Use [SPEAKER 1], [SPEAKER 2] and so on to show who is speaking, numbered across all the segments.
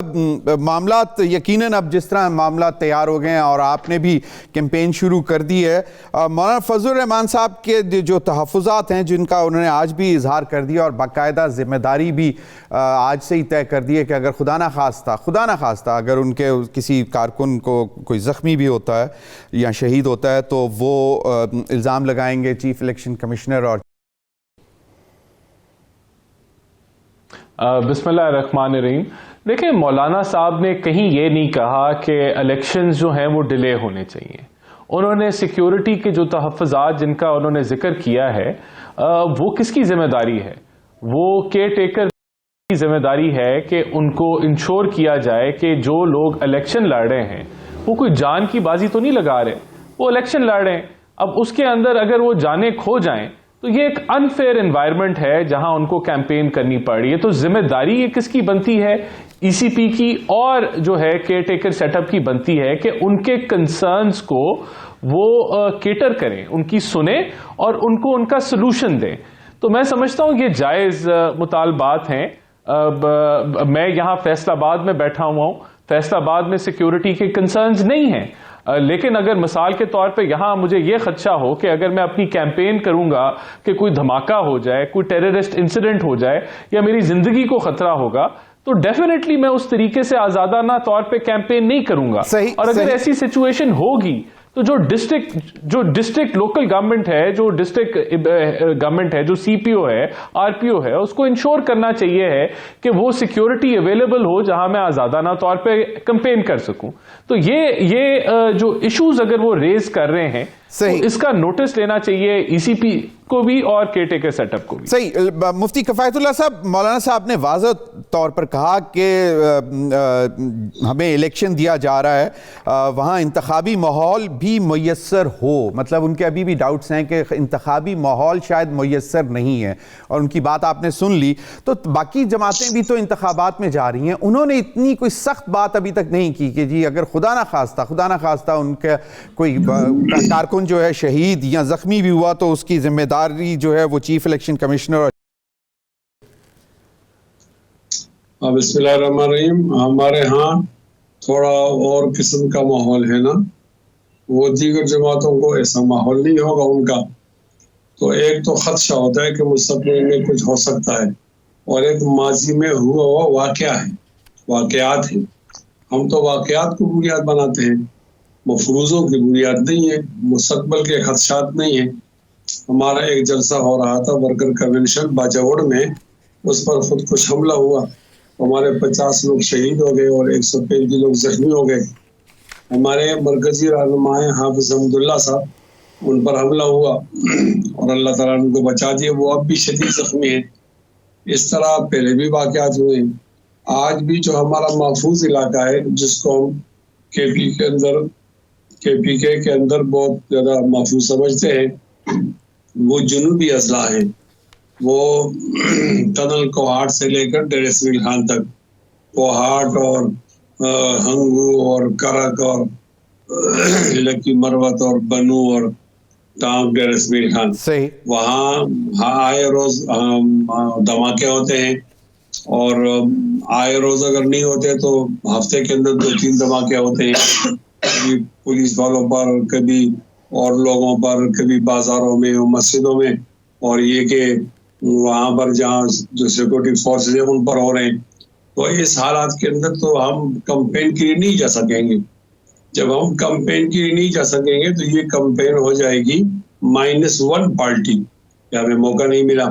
[SPEAKER 1] معاملات یقیناً اب جس طرح معاملات تیار ہو گئے ہیں اور آپ نے بھی کیمپین شروع کر دی ہے، مولانا فضل الرحمان صاحب کے جو تحفظات ہیں جن کا انہوں نے آج بھی اظہار کر دیا اور باقاعدہ ذمہ داری بھی آج سے ہی طے کر دی ہے کہ اگر خدا نہ خواستہ اگر ان کے کسی کارکن کو کوئی زخمی بھی ہوتا ہے یا شہید ہوتا ہے تو وہ الزام لگائیں گے چیف الیکشن کمشنر اور
[SPEAKER 2] بسم اللہ الرحمن الرحیم۔ دیکھیں، مولانا صاحب نے کہیں یہ نہیں کہا کہ الیکشنز جو ہیں وہ ڈیلے ہونے چاہیے۔ انہوں نے سیکیورٹی کے جو تحفظات جن کا انہوں نے ذکر کیا ہے وہ کس کی ذمہ داری ہے؟ وہ کیئر ٹیکر کی ذمہ داری ہے کہ ان کو انشور کیا جائے کہ جو لوگ الیکشن لڑ رہے ہیں وہ کوئی جان کی بازی تو نہیں لگا رہے، وہ الیکشن لڑ رہے ہیں۔ اب اس کے اندر اگر وہ جانیں کھو جائیں تو یہ ایک انفیئر انوائرمنٹ ہے جہاں ان کو کیمپین کرنی پڑ رہی ہے۔ تو ذمہ داری یہ کس کی بنتی ہے؟ ای سی پی کی اور جو ہے کیئر ٹیکر سیٹ اپ کی بنتی ہے کہ ان کے کنسرنز کو وہ کیٹر کریں، ان کی سنیں اور ان کو ان کا سلوشن دیں۔ تو میں سمجھتا ہوں یہ جائز مطالبات ہیں۔ میں یہاں فیصل آباد میں بیٹھا ہوا ہوں، فیصل آباد میں سیکیورٹی کے کنسرنز نہیں ہیں، لیکن اگر مثال کے طور پہ یہاں مجھے یہ خدشہ ہو کہ اگر میں اپنی کیمپین کروں گا کہ کوئی دھماکہ ہو جائے، کوئی ٹیررسٹ انسیڈنٹ ہو جائے یا میری زندگی کو خطرہ ہوگا تو ڈیفینیٹلی میں اس طریقے سے آزادانہ طور پہ کیمپین نہیں کروں گا۔ اور اگر ایسی سچویشن ہوگی تو جو ڈسٹرکٹ لوکل گورنمنٹ ہے، جو ڈسٹرکٹ گورنمنٹ ہے، جو سی پی او ہے، آر پی او ہے، اس کو انشور کرنا چاہیے ہے کہ وہ سیکیورٹی اویلیبل ہو جہاں میں آزادانہ طور پہ کیمپین کر سکوں۔ تو یہ جو ایشوز اگر وہ ریز کر رہے ہیں تو اس کا نوٹس لینا چاہیے ای سی پی کو بھی اور کیئر ٹیکر سیٹ اپ کو بھی۔
[SPEAKER 1] صحیح۔ مفتی کفایت اللہ صاحب، مولانا صاحب نے واضح طور پر کہا کہ ہمیں الیکشن دیا جا رہا ہے، وہاں انتخابی ماحول بھی میسر ہو، مطلب ان کے ابھی بھی ڈاؤٹس ہیں کہ انتخابی ماحول شاید میسر نہیں ہے، اور ان کی بات آپ نے سن لی۔ تو باقی جماعتیں بھی تو انتخابات میں جا رہی ہیں، انہوں نے اتنی کوئی سخت بات ابھی تک نہیں کی کہ جی اگر خدا نہ خواستہ ان کا کوئی کارکن جو ہے شہید یا زخمی بھی ہوا تو اس کی ذمہ داری جو ہے وہ چیف الیکشن کمشنر۔
[SPEAKER 3] بسم اللہ الرحمن الرحیم۔ ہمارے ہاں تھوڑا اور قسم کا ماحول ہے نا، وہ دیگر جماعتوں کو ایسا ماحول نہیں ہوگا ان کا۔ تو ایک تو خدشہ ہوتا ہے کہ مستقبل میں کچھ ہو سکتا ہے، اور ایک ماضی میں ہوا ہوا واقعہ ہے، واقعات ہیں۔ ہم تو واقعات کو بنیاد بناتے ہیں، مفروضوں کی بنیاد نہیں ہے، مستقبل کے خدشات نہیں ہیں۔ ہمارا ایک جلسہ ہو رہا تھا ورکر کنونشن باجوڑ میں، اس پر خود کش حملہ ہوا، ہمارے 50 لوگ شہید ہو گئے اور 135 لوگ زخمی ہو گئے۔ ہمارے مرکزی رہنما حافظ حمد اللہ صاحب، ان پر حملہ ہوا اور اللہ تعالیٰ نے ان کو بچا دیا، وہ اب بھی شدید زخمی ہیں۔ اس طرح پہلے بھی واقعات ہوئے ہیں۔ آج بھی جو ہمارا محفوظ علاقہ ہے جس کو ہم کے پی کے اندر بہت زیادہ محفوظ سمجھتے ہیں، وہ جنوبی اضلاع ہیں، وہ ٹنل کوہاٹ سے لے کر ڈیرہ اسماعیل خان تک، کوہاٹ اور ہنگو اور کرک اور لکی مروت اور بنو اور ٹانک ڈیرہ اسماعیل خان، وہاں آئے روز دھماکے ہوتے ہیں، اور آئے روز اگر نہیں ہوتے تو ہفتے کے اندر 2-3 دھماکے ہوتے ہیں، کبھی پولیس والوں پر، کبھی اور لوگوں پر، کبھی بازاروں میں اور مسجدوں میں، اور یہ کہ وہاں پر جہاں جو سیکورٹی فورسز ہیں ان پر ہو رہے ہیں۔ تو اس حالات کے اندر تو ہم کمپین کے لیے نہیں جا سکیں گے۔ جب ہم کمپین کے لیے نہیں جا سکیں گے تو یہ کمپین ہو جائے گی -1 پارٹی، کہ ہمیں موقع نہیں ملا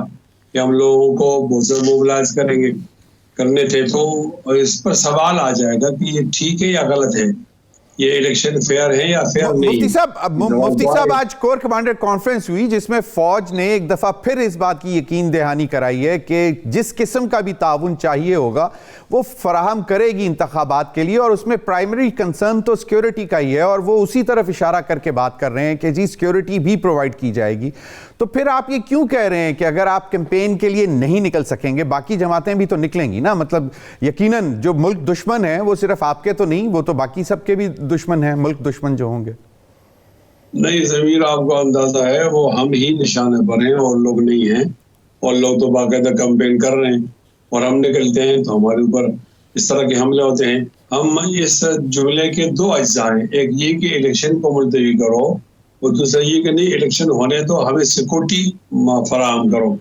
[SPEAKER 3] کہ ہم لوگوں کو بہت زیادہ موبلائز کرنے تھے۔ تو اس پر سوال آ جائے گا کہ یہ ٹھیک ہے یا غلط ہے، یہ الیکشن فیئر ہے یا فیئر نہیں۔
[SPEAKER 1] مفتی صاحب آج کور کمانڈر کانفرنس ہوئی جس میں فوج نے ایک دفعہ پھر اس بات کی یقین دہانی کرائی ہے کہ جس قسم کا بھی تعاون چاہیے ہوگا وہ فراہم کرے گی انتخابات کے لیے، اور اس میں پرائمری کنسرن تو سیکیورٹی کا ہی ہے، اور وہ اسی طرف اشارہ کر کے بات کر رہے ہیں کہ جی سیکیورٹی بھی پرووائڈ کی جائے گی۔ تو پھر آپ یہ کیوں کہہ رہے ہیں کہ اگر آپ کیمپین کے لیے نہیں نکل سکیں گے باقی جماعتیں بھی تو نکلیں گی نا؟ مطلب یقیناً جو ملک دشمن ہیں وہ صرف آپ کے تو نہیں، وہ تو باقی سب کے بھی دشمن ہیں، ملک دشمن جو ہوں گے۔
[SPEAKER 3] نہیں ضمیر، آپ کو اندازہ ہے وہ ہم ہی نشانے پر ہیں اور لوگ نہیں ہیں، اور لوگ تو باقاعدہ کمپین کر رہے ہیں، اور ہم نکلتے ہیں تو ہمارے اوپر اس طرح کے حملے ہوتے ہیں. ہم اس جملے کے دو اجزاء ہیں. ایک یہ کہ الیکشن کو ملتوی کرو, اور دوسرا یہ کہ نہیں الیکشن ہونے تو ہمیں سیکورٹی فراہم کرو.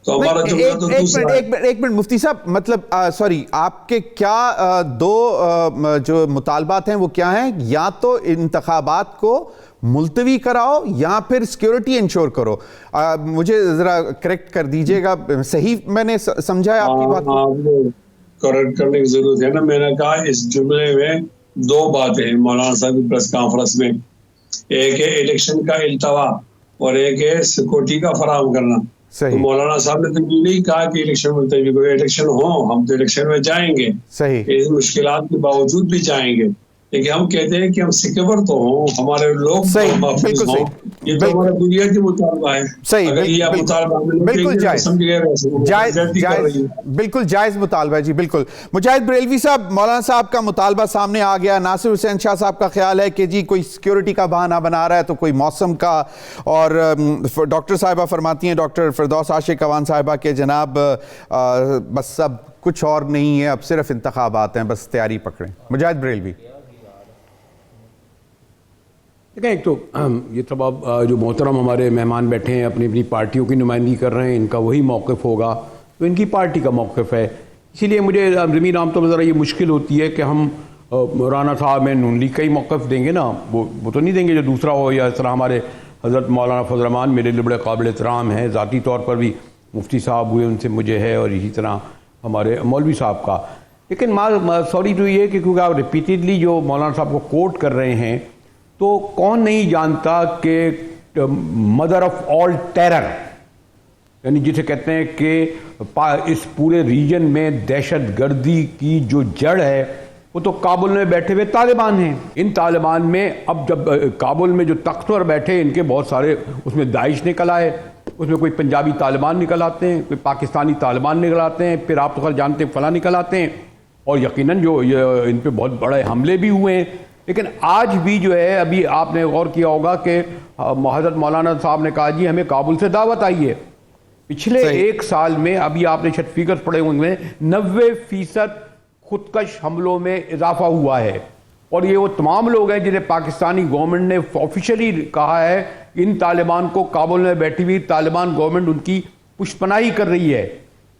[SPEAKER 3] تو ہمارا جملہ تو دوسرا ہے.
[SPEAKER 1] ایک منٹ مفتی صاحب, مطلب سوری, آپ کے کیا دو جو مطالبات ہیں وہ کیا ہیں؟ یا تو انتخابات کو ملتوی کراؤ یا پھر سیکیورٹی انشور کرو. مجھے ذرا کریکٹ کر دیجئے گا, صحیح میں نے سمجھا ہے آپ کی بات کو؟
[SPEAKER 3] کریکٹ کرنے کی ضرورت ہے نا. میں نے کہا اس جملے میں دو باتیں ہیں مولانا صاحب کی پریس کانفرنس میں. ایک ہے الیکشن کا التوا اور ایک ہے سیکورٹی کا فراہم کرنا. تو مولانا صاحب نے تو یہ نہیں کہا کہ الیکشن ملتوی کرو. الیکشن ہو, ہم تو الیکشن میں جائیں گے, اس مشکلات کے باوجود بھی جائیں گے, لیکن ہم کہتے ہیں کہ ہم سیکور تو ہوں, ہمارے لوگ محفوظ ہوں. یہ تو ہمارا بنیادی مطالبہ ہے. اگر یہ مطالبہ
[SPEAKER 1] بالکل جائز مطالبہ ہے. جی بالکل. مجاہد بریلوی صاحب, مولانا صاحب کا مطالبہ سامنے آ گیا. ناصر حسین شاہ صاحب کا خیال ہے کہ جی کوئی سیکیورٹی کا بہانہ بنا رہا ہے تو کوئی موسم کا, اور ڈاکٹر صاحبہ فرماتی ہیں, ڈاکٹر فردوس عاشق اوان صاحبہ کہ جناب بس سب کچھ اور نہیں ہے, اب صرف انتخابات ہیں, بس تیاری پکڑیں. مجاہد بریلوی.
[SPEAKER 4] دیکھیں, ایک تو یہ سب جو محترم ہمارے مہمان بیٹھے ہیں اپنی اپنی پارٹیوں کی نمائندگی کر رہے ہیں, ان کا وہی موقف ہوگا تو ان کی پارٹی کا موقف ہے. اسی لیے مجھے زمین عام طور پر ذرا یہ مشکل ہوتی ہے کہ ہم رانا صاحب میں نون لیگ کا ہی موقف دیں گے نا, وہ تو نہیں دیں گے جو دوسرا ہو. یا اس طرح ہمارے حضرت مولانا فضل الرحمان میرے لیے بڑے قابل احترام ہیں, ذاتی طور پر بھی مفتی صاحب ہوئے ان سے مجھے ہے, اور اسی طرح ہمارے مولوی صاحب کا. لیکن سوری تو یہ کہ کیونکہ آپ ریپیٹیڈلی جو مولانا صاحب کو کوٹ کر رہے ہیں, تو کون نہیں جانتا کہ مدر آف آل ٹیرر, یعنی جسے کہتے ہیں کہ اس پورے ریجن میں دہشت گردی کی جو جڑ ہے وہ تو کابل میں بیٹھے ہوئے طالبان ہیں. ان طالبان میں اب جب کابل میں جو تخت پر بیٹھے, ان کے بہت سارے اس میں داعش نکل آئے, اس میں کوئی پنجابی طالبان نکل آتے ہیں, کوئی پاکستانی طالبان نکل آتے ہیں, پھر آپ تو خیر جانتے ہیں فلاں نکل آتے ہیں, اور یقیناً جو ان پہ بہت بڑے حملے بھی ہوئے ہیں. لیکن آج بھی جو ہے, ابھی آپ نے غور کیا ہوگا کہ حضرت مولانا صاحب نے کہا جی ہمیں کابل سے دعوت آئی ہے. پچھلے ایک سال میں ابھی آپ نے شاید فیگرز پڑے ہوئے ہیں, 90% خودکش حملوں میں اضافہ ہوا ہے. اور یہ وہ تمام لوگ ہیں جنہیں پاکستانی گورنمنٹ نے آفیشلی کہا ہے ان طالبان کو, کابل میں بیٹھی ہوئی طالبان گورنمنٹ ان کی پشت پناہی کر رہی ہے,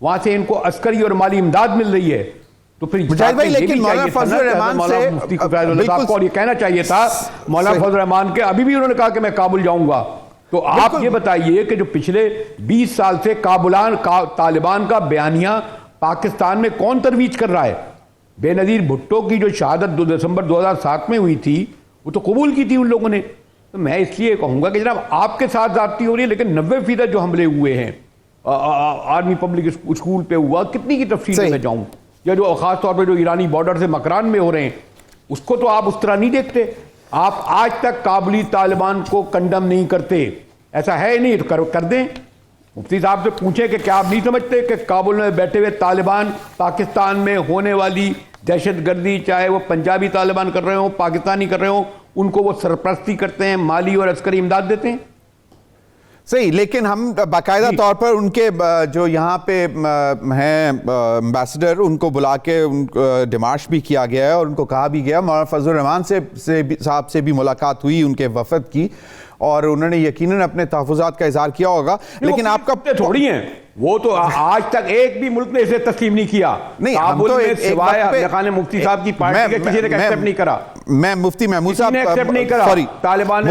[SPEAKER 4] وہاں سے ان کو عسکری اور مالی امداد مل رہی ہے. تو پھر
[SPEAKER 1] لیکن مولانا فضل الرحمان سے
[SPEAKER 4] مفتی صاحب کو یہ کہنا چاہیے تھا, مولانا فضل الرحمان کے ابھی بھی انہوں نے کہا کہ میں کابل جاؤں گا. تو آپ یہ بتائیے کہ جو پچھلے 20 سال سے طالبان کا بیانیہ پاکستان میں کون ترویج کر رہا ہے؟ بے نظیر بھٹو کی جو شہادت 2 دسمبر 2007 میں ہوئی تھی وہ تو قبول کی تھی ان لوگوں نے. تو میں اس لیے کہوں گا کہ جناب آپ کے ساتھ زیادتی ہو رہی ہے, لیکن 90% جو حملے ہوئے ہیں آرمی پبلک اسکول پہ ہوا, کتنی کی تفصیل میں جاؤں, یا جو خاص طور پہ جو ایرانی بارڈر سے مکران میں ہو رہے ہیں, اس کو تو آپ اس طرح نہیں دیکھتے. آپ آج تک کابلی طالبان کو کنڈم نہیں کرتے, ایسا ہے نہیں تو کر دیں. مفتی صاحب سے پوچھیں کہ کیا آپ نہیں سمجھتے کہ کابل میں بیٹھے ہوئے طالبان پاکستان میں ہونے والی دہشت گردی, چاہے وہ پنجابی طالبان کر رہے ہوں, پاکستانی کر رہے ہوں, ان کو وہ سرپرستی کرتے ہیں, مالی اور عسکری امداد دیتے ہیں؟
[SPEAKER 1] صحیح, لیکن ہم باقاعدہ طور پر ان کے جو یہاں پہ ہیں امبیسڈر, ان کو بلا کے ڈیمارش بھی کیا گیا ہے, اور ان کو کہا بھی گیا. مولانا فضل الرحمان صاحب سے بھی ملاقات ہوئی ان کے وفد کی, اور انہوں نے یقیناً اپنے تحفظات کا اظہار کیا ہوگا. لیکن آپ کا
[SPEAKER 4] تھوڑی ہیں, وہ تو آج تک ایک بھی ملک نے اسے تسلیم نہیں کیا.
[SPEAKER 1] نہیں, ہم تو
[SPEAKER 4] سوائے خان مفتی صاحب کی پارٹی کے کسی نے ایکسپٹ نہیں کرا.
[SPEAKER 1] میں مفتی محمود صاحب
[SPEAKER 4] سوری طالبان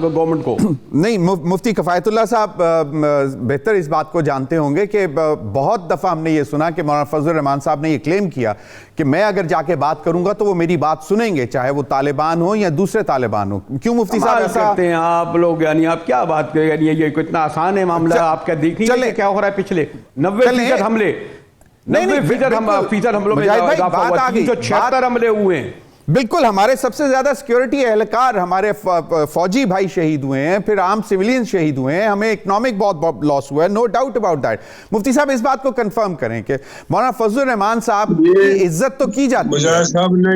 [SPEAKER 4] گورنمنٹ کو
[SPEAKER 1] نہیں, مفتی کفایت اللہ صاحب بہتر اس بات کو جانتے ہوں گے کہ بہت دفعہ ہم نے یہ سنا کہ مولانا فضل الرحمان صاحب نے یہ کلیم کیا کہ میں اگر جا کے بات کروں گا تو وہ میری بات سنیں گے, چاہے وہ طالبان ہو یا دوسرے طالبان ہو. کیوں مفتی صاحب ایسا
[SPEAKER 4] کرتے ہیں آپ لوگ؟ یعنی آپ کیا بات کریں, یعنی یہ اتنا آسان ہے معاملہ, آپ کیا دیکھیں گے کیا ہو رہا ہے؟ پچھلے 90% حملے, 90% حملوں میں 376 حملے ہوئے ہیں.
[SPEAKER 1] بالکل, ہمارے سب سے زیادہ سیکیورٹی اہلکار ہمارے فوجی بھائی شہید ہوئے ہیں, پھر عام سیولین شہید ہوئے ہیں, ہمیں اکنامک بہت لاس ہوا ہے, نو ڈاؤٹ اباؤٹ دیٹ. مفتی صاحب اس بات کو کنفرم کریں کہ مولانا فضل الرحمان صاحب کی عزت تو کی جاتی ہے.
[SPEAKER 3] مجاہد صاحب نے